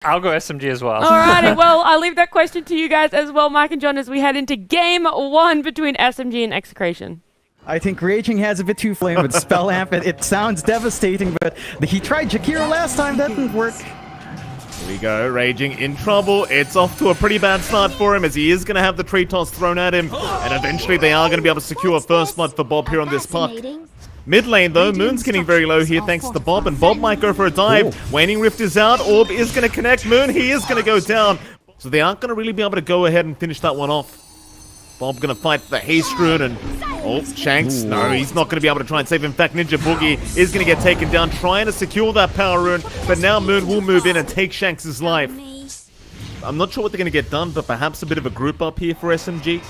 I'll go SMG as well. Alrighty, well, I'll leave that question to you guys as well, Mike and John, as we head into game 1 between SMG and Execration. I think Raging has a bit too flame with Spell Amp. It sounds devastating, but he tried Jakiro last time, that didn't work. Here we go, Raging in trouble. It's off to a pretty bad start for him as he is going to have the tree toss thrown at him. And eventually they are going to be able to secure first blood for Bob here on this puck. Mid lane though, Moon's getting very low here thanks to Bob, and Bob might go for a dive. Waning Rift is out, Orb is going to connect, Moon, he is going to go down. So they aren't going to really be able to go ahead and finish that one off. Bob going to fight the Haste Rune and... Oh, Shanks, no, he's not going to be able to try and save. In fact, Ninja Boogie is going to get taken down, trying to secure that Power Rune, but now Moon will move in and take Shanks' life. I'm not sure what they're going to get done, but perhaps a bit of a group up here for SMG.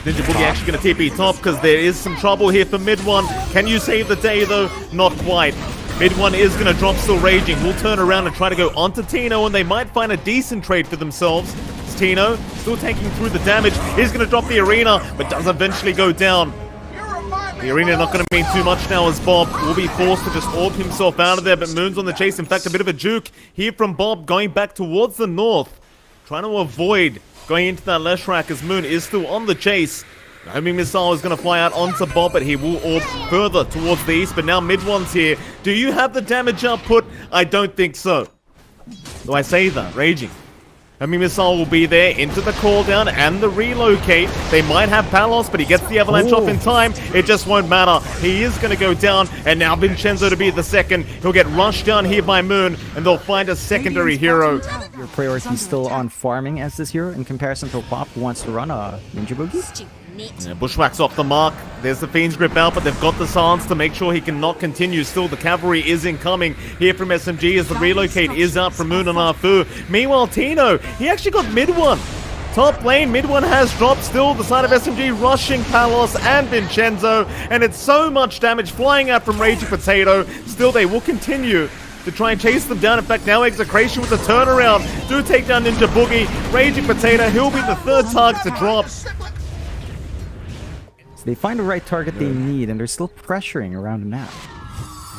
Ninja Boogie actually going to TP top because there is some trouble here for mid one. Can you save the day though? Not quite. Mid one is going to drop, still Raging. We'll turn around and try to go onto Tino, and they might find a decent trade for themselves. It's Tino still taking through the damage. He's going to drop the arena, but does eventually go down. The arena not going to mean too much now as Bob will be forced to just orb himself out of there, but Moon's on the chase. In fact, a bit of a juke here from Bob going back towards the north, trying to avoid going into that Leshrac as Moon is still on the chase. The homing missile is going to fly out onto Bob, but he will orb further towards the east. But now mid one's here. Do you have the damage output? I don't think so. Do I say that? Raging. Homing missile will be there into the call down and the relocate. They might have Palos, but he gets the avalanche off in time. It just won't matter. He is going to go down, and now Vincenzo to be the second. He'll get rushed down here by Moon, and they'll find a secondary hero. Your priority is still on farming as this hero in comparison to Pop, who wants to run a Ninja Boogie. Yeah, Bushwhack's off the mark. There's the Fiend's Grip out, but they've got the silence to make sure he cannot continue. Still, the cavalry is incoming here from SMG as the relocate is out from Moon and Arfu. Meanwhile, Tino, he actually got mid one. Top lane, mid one has dropped. Still, the side of SMG rushing Palos and Vincenzo, and it's so much damage flying out from Raging Potato. Still, they will continue to try and chase them down. In fact, now Execration with the turnaround do take down Ninja Boogie. Raging Potato, he'll be the third target to drop. They find the right target they need, and they're still pressuring around him now.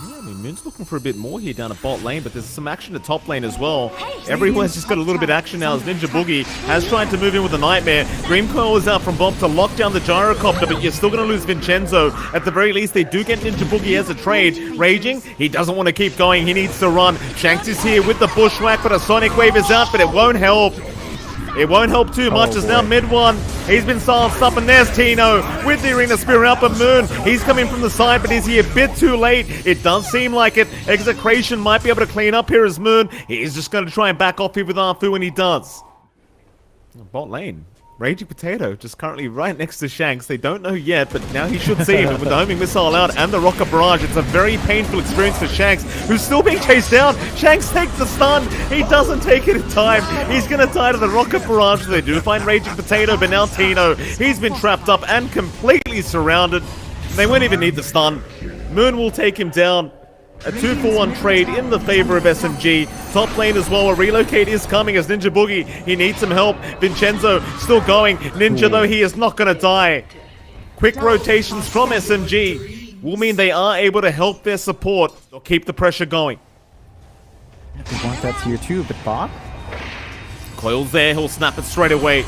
Yeah, I mean, Moon's looking for a bit more here down at bot lane, but there's some action at top lane as well. Everyone's just got a little bit of action now as Ninja Boogie has tried to move in with a Nightmare. Dream Coil is out from Bob to lock down the Gyrocopter, but you're still going to lose Vincenzo. At the very least, they do get Ninja Boogie as a trade. Raging, he doesn't want to keep going, he needs to run. Shanks is here with the Bushwhack, but a Sonic Wave is out, but it won't help. It won't help too much as now mid one. He's been silenced up, and there's Tino with the Arena Spear out, but Moon, he's coming from the side, but is he a bit too late? It does seem like it. Execration might be able to clean up here as Moon. He's just going to try and back off here with Arfu, and he does. Bot lane. Raging Potato just currently right next to Shanks. They don't know yet, but now he should see him. With the homing missile out and the rocket barrage, it's a very painful experience for Shanks, who's still being chased down. Shanks takes the stun. He doesn't take it in time. He's going to die to the rocket barrage. They do find Raging Potato, but now Tino, he's been trapped up and completely surrounded. They won't even need the stun. Moon will take him down. A 2-for-1 trade in the favor of SMG. Top lane as well. A relocate is coming as Ninja Boogie, he needs some help. Vincenzo still going. Ninja, though, he is not going to die. Quick rotations from SMG will mean they are able to help their support or keep the pressure going. They want that tier 2, but Bob? Coil's there, he'll snap it straight away.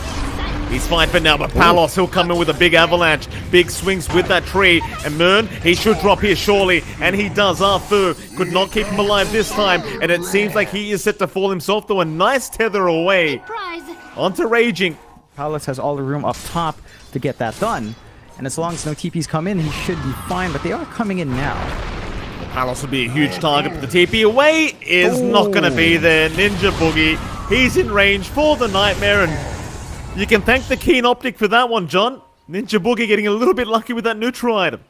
He's fine for now, but Palos, he'll come in with a big avalanche. Big swings with that tree. And Moon, he should drop here surely. And he does. Arfu could not keep him alive this time. And it seems like he is set to fall himself, though a nice tether away. Onto Raging. Palos has all the room up top to get that done. And as long as no TPs come in, he should be fine. But they are coming in now. Palos will be a huge target, but the TP away is not going to be there. Ninja Boogie, he's in range for the Nightmare, and you can thank the Keen Optic for that one, John. Ninja Boogie getting a little bit lucky with that neutral item.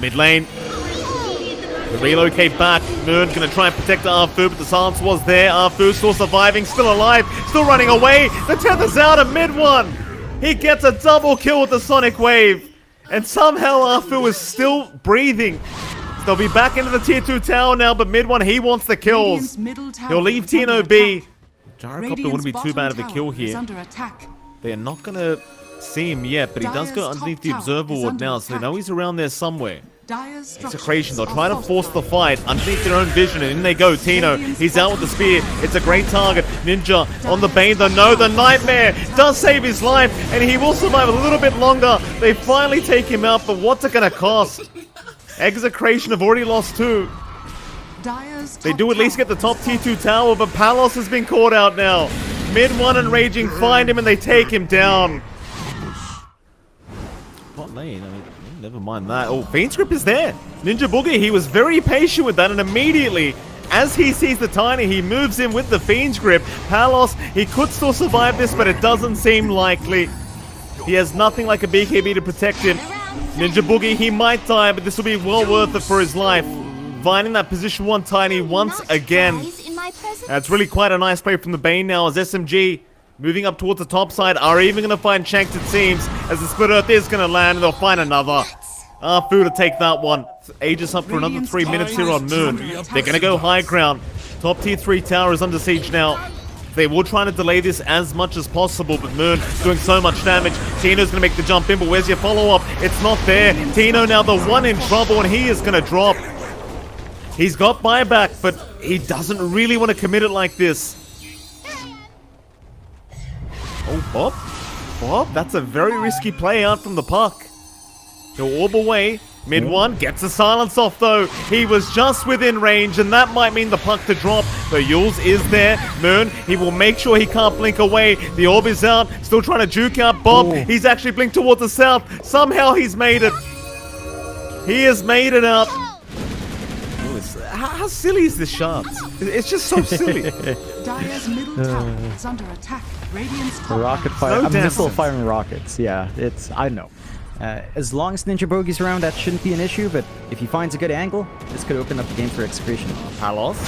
Mid lane. The relocate back. Moon going to try and protect Arfu, but the silence was there. Arfu still surviving, still alive, still running away. The tether's out of mid one. He gets a double kill with the Sonic Wave. And somehow Arfu is still breathing. They'll be back into the tier 2 tower now, but mid one, he wants the kills. He'll leave Tino be. Gyrocopter wouldn't be too bad of a kill here. They're not going to see him yet, but he does go underneath the observer ward now, so they know he's around there somewhere. Execration, they're trying to force the fight underneath their own vision, and in they go. Tino, he's out with the spear. It's a great target. Ninja on the Bane, though. No, the Nightmare does save his life, and he will survive a little bit longer. They finally take him out, but what's it gonna cost? Execration have already lost 2. They do at least get the top T2 tower, but Palos has been caught out now. Mid 1 and Raging find him, and they take him down. Bot lane, I mean, never mind that. Oh, Fiend's Grip is there. Ninja Boogie, he was very patient with that, and immediately, as he sees the Tiny, he moves in with the Fiend's Grip. Palos, he could still survive this, but it doesn't seem likely. He has nothing like a BKB to protect him. Ninja Boogie, he might die, but this will be well worth it for his life. Finding that position 1 Tiny once again. That's really quite a nice play from the Bane now, as SMG moving up towards the top side are even going to find Shanks, it seems, as the Split Earth is going to land, and they'll find another. Fu to take that one. Aegis up for another 3 minutes here on Moon. They're going to go high ground. Top tier 3 tower is under siege now. They will try to delay this as much as possible, but Moon doing so much damage. Tino's going to make the jump in, but where's your follow-up? It's not there. Tino now the one in trouble, and he is going to drop. He's got buyback, but he doesn't really want to commit it like this. Oh, Bob. Bob, that's a very risky play out from the puck. He'll orb away. Mid 1 gets the silence off, though. He was just within range, and that might mean the puck to drop. The Yules is there. Moon, he will make sure he can't blink away. The orb is out. Still trying to juke out Bob. Ooh. He's actually blinked towards the south. Somehow he's made it. He has made it out. How silly is this shot? It's just so silly. Dire's middle tower is under attack. Radiant's top Rocket barracks. fire. No I'm missile damage. firing rockets. Yeah, it's. I know. As long as Ninja Bogey's around, that shouldn't be an issue. But if he finds a good angle, this could open up the game for Execration. Palos,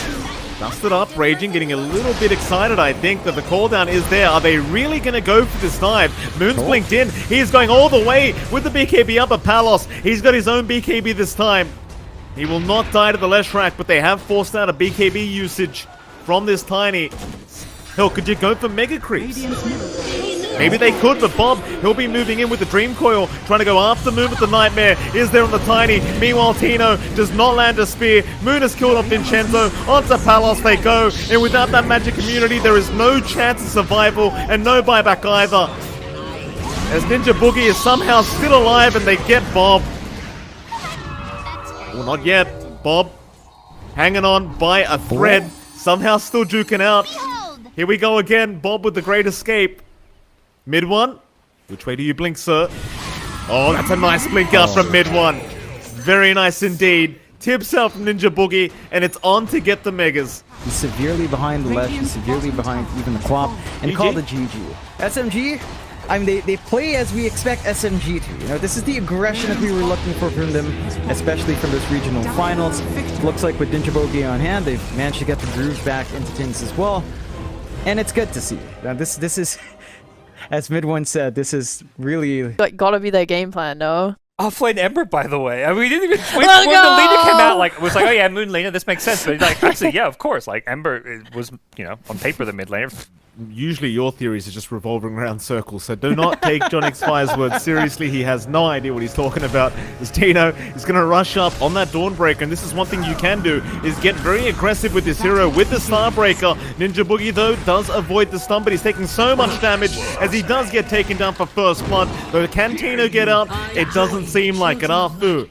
dusted up, Raging, getting a little bit excited, I think, that the call down is there. Are they really going to go for this dive? Moon's blinked in. He is going all the way with the BKB up at Palos. He's got his own BKB this time. He will not die to the Leshrac, but they have forced out a BKB usage from this Tiny. Hell, could you go for Mega Creeps? Maybe they could, but Bob, he'll be moving in with the Dream Coil, trying to go after Moon with the Nightmare. Is there on the Tiny? Meanwhile, Tino does not land a spear. Moon has killed off Vincenzo. Onto Palos they go. And without that magic immunity, there is no chance of survival and no buyback either. As Ninja Boogie is somehow still alive and they get Bob. Well, not yet. Bob hanging on by a thread. Somehow still juking out. Here we go again. Bob with the great escape. Mid 1. Which way do you blink, sir? Oh, that's a nice blink out from Mid 1. Very nice indeed. Tips out from Ninja Boogie, and it's on to get the Megas. He's severely behind the left, he's severely behind even the Clop, and GG? called a GG. SMG, I mean, they play as we expect SMG to. You know, this is the aggression that we were looking for from them, especially from this regional finals. Looks like with Ninja Bogey on hand, they've managed to get the grooves back into things as well, and it's good to see. Now, this is, as Mid1 said, this is really Like, gotta be their game plan, no? Offlane Ember, by the way. I mean, we didn't even. When Let's the leader go! came out, like, it was like, oh yeah, Moon laner, this makes sense. But like, actually, yeah, of course. Like, Ember was, you know, on paper the mid laner. Usually your theories are just revolving around circles, so do not take John X5's words seriously. He has no idea what he's talking about. As Tino is going to rush up on that Dawnbreaker, and this is one thing you can do, is get very aggressive with this hero with the Starbreaker. Ninja Boogie, though, does avoid the stun, but he's taking so much damage as he does get taken down for first blood. Though can Tino get out? It doesn't seem like it. Fu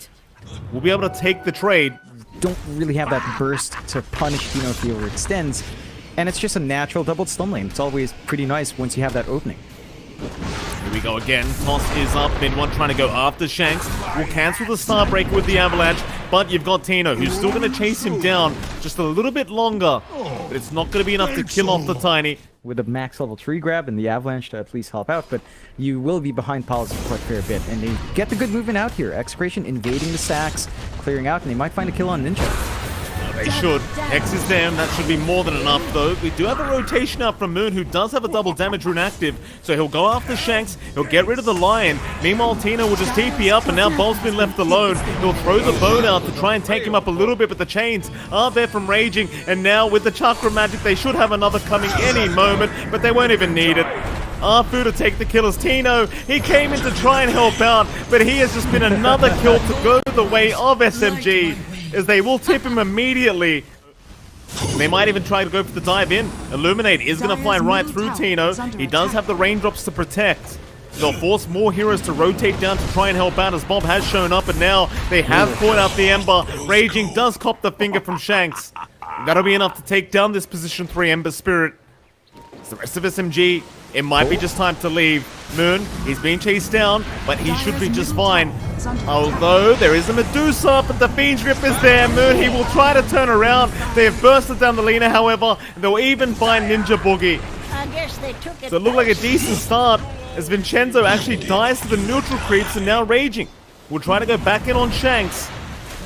will be able to take the trade. don't really have that burst to punish Tino if he overextends. And it's just a natural double stun lane. It's always pretty nice once you have that opening. Here we go again. Toss is up. Mid one trying to go after Shanks. Will cancel the Starbreaker with the Avalanche. But you've got Tino, who's still going to chase him down just a little bit longer. But it's not going to be enough to kill off the Tiny. With a max level 3 grab and the Avalanche to at least help out. But you will be behind Palos for quite a fair bit. And they get the good movement out here. Execration invading the stacks, clearing out, and they might find a kill on Ninja. They should. X is there, and that should be more than enough, though. We do have a rotation out from Moon, who does have a double damage rune active. So he'll go after Shanks, he'll get rid of the Lion. Meanwhile, Tino will just TP up, and now Bob's been left alone. He'll throw the bone out to try and take him up a little bit, but the chains are there from Raging. And now with the Chakra Magic, they should have another coming any moment, but they won't even need it. Arfu to take the kill as Tino. He came in to try and help out, but he has just been another kill to go the way of SMG, as they will tip him immediately. They might even try to go for the dive in. Illuminate is going to fly right through Tino. He does have the raindrops to protect. They'll force more heroes to rotate down to try and help out as Bob has shown up, and now they have caught out the Ember. Raging does cop the finger from Shanks. That'll be enough to take down this position 3 Ember Spirit. It's the rest of SMG. It might be just time to leave. Moon, he's being chased down, but he should be just fine. Although there is a Medusa, but the Fiend's Grip is there. Moon, he will try to turn around. They have bursted down the Lina, however, and they'll even find Ninja Boogie. I guess they took it. So it looked like a decent start as Vincenzo actually dies to the neutral creeps and now Raging will try to go back in on Shanks.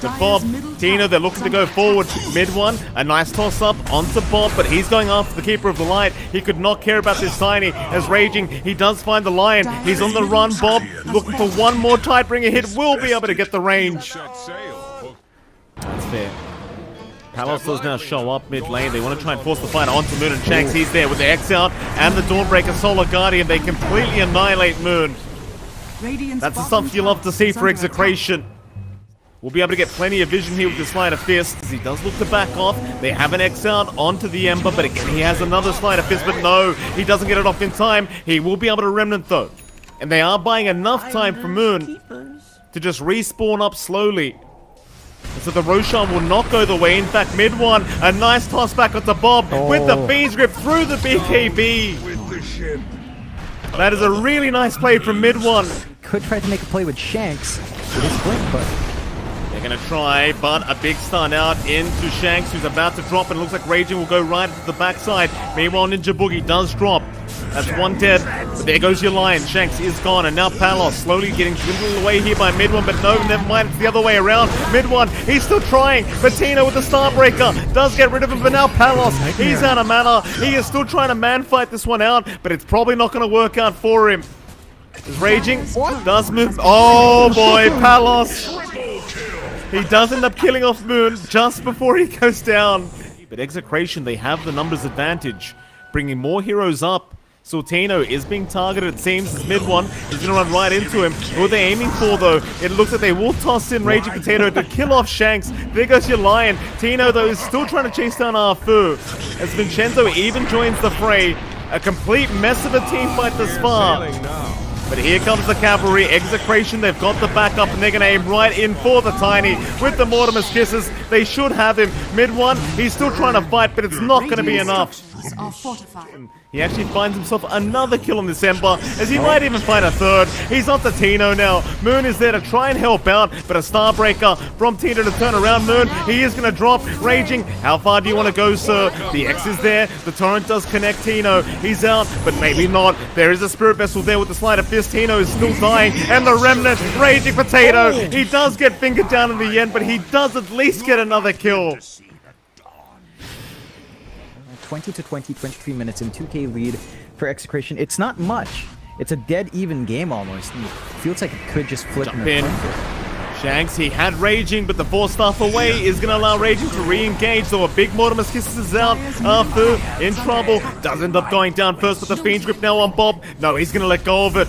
But Bob, Tino, they're looking to go forward. Mid one, a nice toss up onto Bob, but he's going after the Keeper of the Light. He could not care about this Tiny as Raging. He does find the Lion. He's on the run. Bob looking for one more Tidebringer hit. Will be able to get the range. That's fair. Palos does now show up mid lane. They want to try and force the fight onto Moon and Shanks. He's there with the X out and the Dawnbreaker Solar Guardian. They completely annihilate Moon. That's the stuff you love to see for Execration. We'll be able to get plenty of vision here with the Sleight of Fist. As he does look to back off. They have an X out onto the Ember, but again, he has another Sleight of Fist, but no, he doesn't get it off in time. He will be able to Remnant though. And they are buying enough time for Moon to just respawn up slowly. So the Roshan will not go the way. In fact, mid one, a nice toss back onto Bob with the Fiend's Grip through the BKB. That is a really nice play from mid one. Could try to make a play with Shanks with his blink, but they're going to try, but a big stun out into Shanks, who's about to drop, and it looks like Raging will go right into the backside. Meanwhile, Ninja Boogie does drop. That's one dead, but there goes your Lion. Shanks is gone, and now Palos slowly getting dwindled away here by mid one, but no, never mind, it's the other way around. Mid one, he's still trying, but Tino with the Starbreaker does get rid of him, but now Palos, he's out of mana. He is still trying to man-fight this one out, but it's probably not going to work out for him. Is Raging does move. Oh boy, Palos. He does end up killing off Moon just before he goes down. But Execration, they have the numbers advantage, bringing more heroes up. Sortino is being targeted, it seems, as mid one. He's going to run right into him. Who are they aiming for, though? It looks like they will toss in Raging Potato to kill off Shanks. There goes your Lion. Tino, though, is still trying to chase down Arfu, as Vincenzo even joins the fray. A complete mess of a team fight thus far. But here comes the cavalry. Execration, they've got the backup, and they're going to aim right in for the Tiny with the Mortimer's Kisses. They should have him. Mid one, he's still trying to fight, but it's not going to be enough. He actually finds himself another kill on this Ember, as he might even find a third. He's on to Tino now. Moon is there to try and help out, but a Starbreaker from Tino to turn around Moon. He is going to drop. Raging, how far do you want to go, sir? The X is there. The Torrent does connect Tino. He's out, but maybe not. There is a Spirit Vessel there with the Sleight of Fist. Tino is still dying, and the Remnant, Raging Potato. He does get fingered down in the end, but he does at least get another kill. 20 to 23 minutes in 2K lead for Execration. It's not much. It's a dead even game almost. It feels like it could just flip Jump in. Shanks, he had Raging, but the 4-staff away is going to allow Raging to re-engage, so a big Mortimer's Kisses is out. Arfu in trouble. Does end up going down first, but the Fiend's Grip now on Bob. No, he's going to let go of it.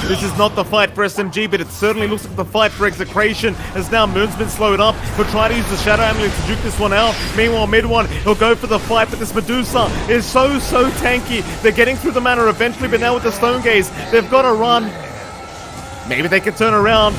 This is not the fight for SMG, but it certainly looks like the fight for Execration, as now Moon's been slowed up. He'll try to use the Shadow Amulet to juke this one out. Meanwhile, mid one, he'll go for the fight, but this Medusa is so tanky. They're getting through the mana eventually, but now with the Stone Gaze, they've got to run. Maybe they can turn around.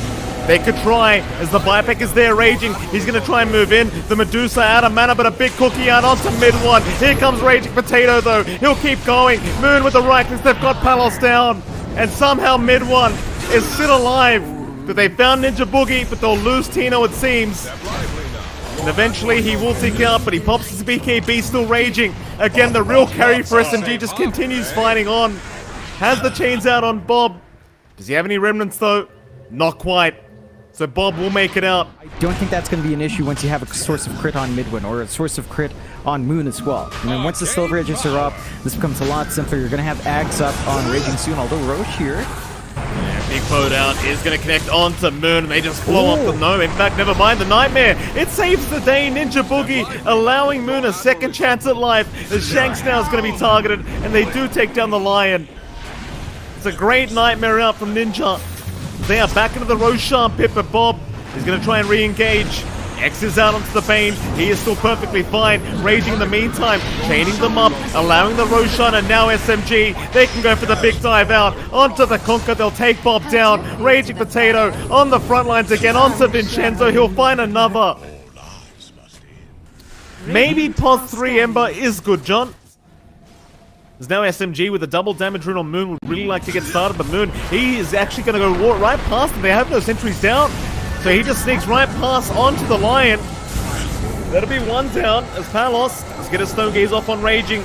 They could try, as the buyback is there, Raging. He's going to try and move in. The Medusa out of mana, but a big cookie out onto mid one. Here comes Raging Potato, though. He'll keep going. Moon with the right clicks. They've got Palos down. And somehow mid one is still alive. But they found Ninja Boogie, but they'll lose Tino, it seems. And eventually he will tick out, but he pops his BKB, still Raging. Again, the real carry for SMG just continues fighting on. Has the chains out on Bob. Does he have any remnants, though? Not quite. So Bob will make it out. I don't think that's going to be an issue once you have a source of crit on Midwin, or a source of crit on Moon as well. And then once the Silver Edges are up, this becomes a lot simpler. You're going to have Ags up on Raging soon, although Roche here. Yeah, big quote out is going to connect onto Moon, and they just blow up the Gnome. In fact, never mind the Nightmare. It saves the day. Ninja Boogie allowing Moon a second chance at life, as Shanks now is going to be targeted, and they do take down the Lion. It's a great nightmare out from Ninja. They are back into the Roshan pit, but Bob is going to try and re-engage. X is out onto the Bane. He is still perfectly fine. Raging in the meantime, chaining them up, allowing the Roshan, and now SMG. They can go for the big dive out. Onto the Conquer, they'll take Bob down. Raging Potato on the front lines again. Onto Vincenzo, he'll find another. Maybe Pos 3 Ember is good, John. There's now SMG with a double damage rune on Moon. Would really like to get started, but Moon, he is actually going to go right past them. They have no sentries down. So he just sneaks right past onto the Lion. That'll be one down as Palos is going to stone gaze off on Raging.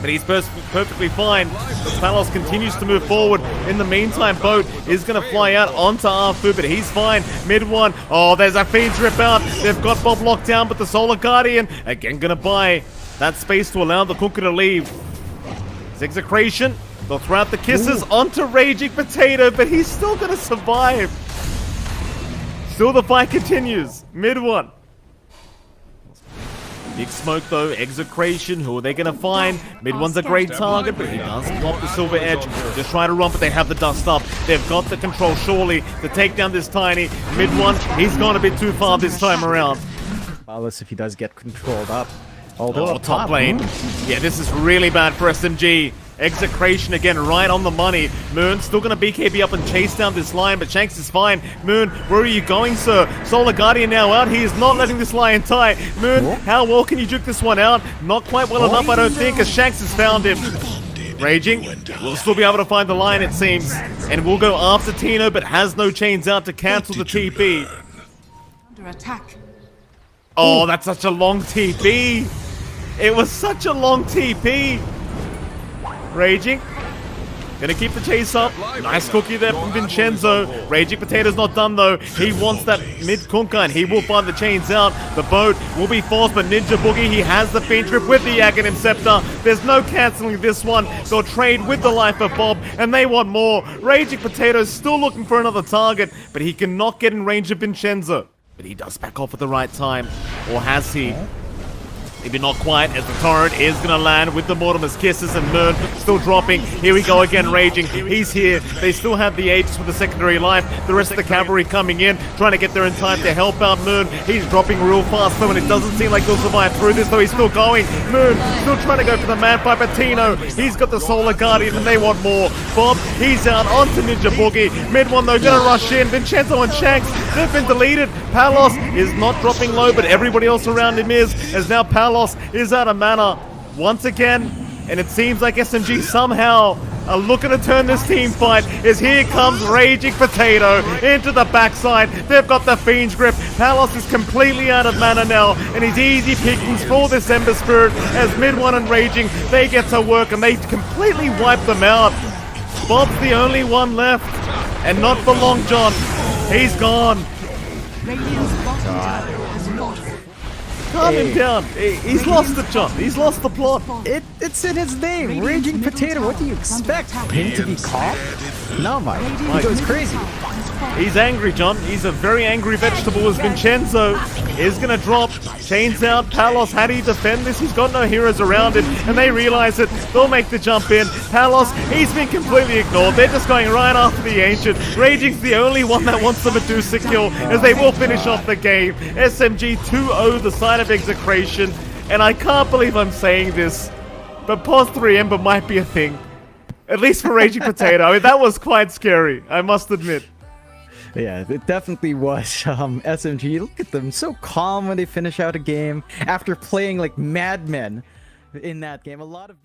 But he's perfectly fine as Palos continues to move forward. In the meantime, Boat is going to fly out onto Arfu, but he's fine. Mid one. Oh, there's a Fiend's Rip out. They've got Bob locked down, but the Solar Guardian again going to buy that space to allow the Kunkka to leave. Execration. They'll throw out the kisses onto Raging Potato, but he's still going to survive. Still the fight continues. Mid one. Big smoke though. Execration. Who are they going to find? Mid one's a great target, but he does block the silver edge. Just trying to run, but they have the dust up. They've got the control surely to take down this Tiny. Mid one. He's gone a bit too far this time around. Unless if he does get controlled up. Although Oh, top lane. Yeah, this is really bad for SMG. Execration again, right on the money. Moon still going to BKB up and chase down this Lion, but Shanks is fine. Moon, where are you going, sir? Solar Guardian now out. He is not letting this Lion tie. Moon, how well can you juke this one out? Not quite well enough, I don't think, as Shanks has found him. Raging will still be able to find the Lion, it seems. And will go after Tino, but has no chains out to cancel the TP. Under attack. Oh, that's such a long TP. It was such a long TP. Raging. Gonna keep the chase up. Nice cookie there from Vincenzo. Raging Potato's not done though. He wants that mid Kunkka and he will find the chains out. The boat will be forced, but Ninja Boogie, he has the Fiend Trip with the Aghanim Scepter. There's no cancelling this one. They'll trade with the life of Bob and they want more. Raging Potato's still looking for another target, but he cannot get in range of Vincenzo. But he does back off at the right time. Or has he? Maybe not quite, as the torrent is going to land with the Mortimer's Kisses and Moon still dropping. Here we go again, Raging. He's here. They still have the Aegis with the secondary life. The rest of the cavalry coming in, trying to get there in time to help out Moon. He's dropping real fast though, and it doesn't seem like he'll survive through this, though he's still going. Moon still trying to go for the man fight, but Tino, he's got the Solar Guardian and they want more. Bob, he's out onto Ninja Boogie. Mid one though, gonna rush in. Vincenzo and Shanks, they've been deleted. Palos is not dropping low, but everybody else around him is, as now Palos is out of mana once again, and it seems like SMG somehow are looking to turn this team fight, as here comes Raging Potato into the backside. They've got the Fiend's Grip. Palos is completely out of mana now, and he's easy pickings for this Ember Spirit, as Mid One and Raging, they get to work and they completely wipe them out. Bob's the only one left, and not for long, John. He's gone. Radiant's bottom tower has lost. Calm him down. He's lost it, John. He's lost the plot. It's in his name, Raging Potato. What do you expect? Him to be calm? No, Mike. He goes crazy. He's angry, John. He's a very angry vegetable, as Vincenzo is going to drop. Chains out. Palos, how do you defend this? He's got no heroes around him, and they realize it. They'll make the jump in. Palos, he's been completely ignored. They're just going right after the Ancient. Raging's the only one that wants the Medusa kill, as they will finish off the game. SMG 2-0 the side of Execration, and I can't believe I'm saying this, but Pos 3 Ember might be a thing. At least for Raging Potato. I mean, that was quite scary, I must admit. Yeah, it definitely was. SMG, look at them, so calm when they finish out a game after playing like madmen in that game. A lot of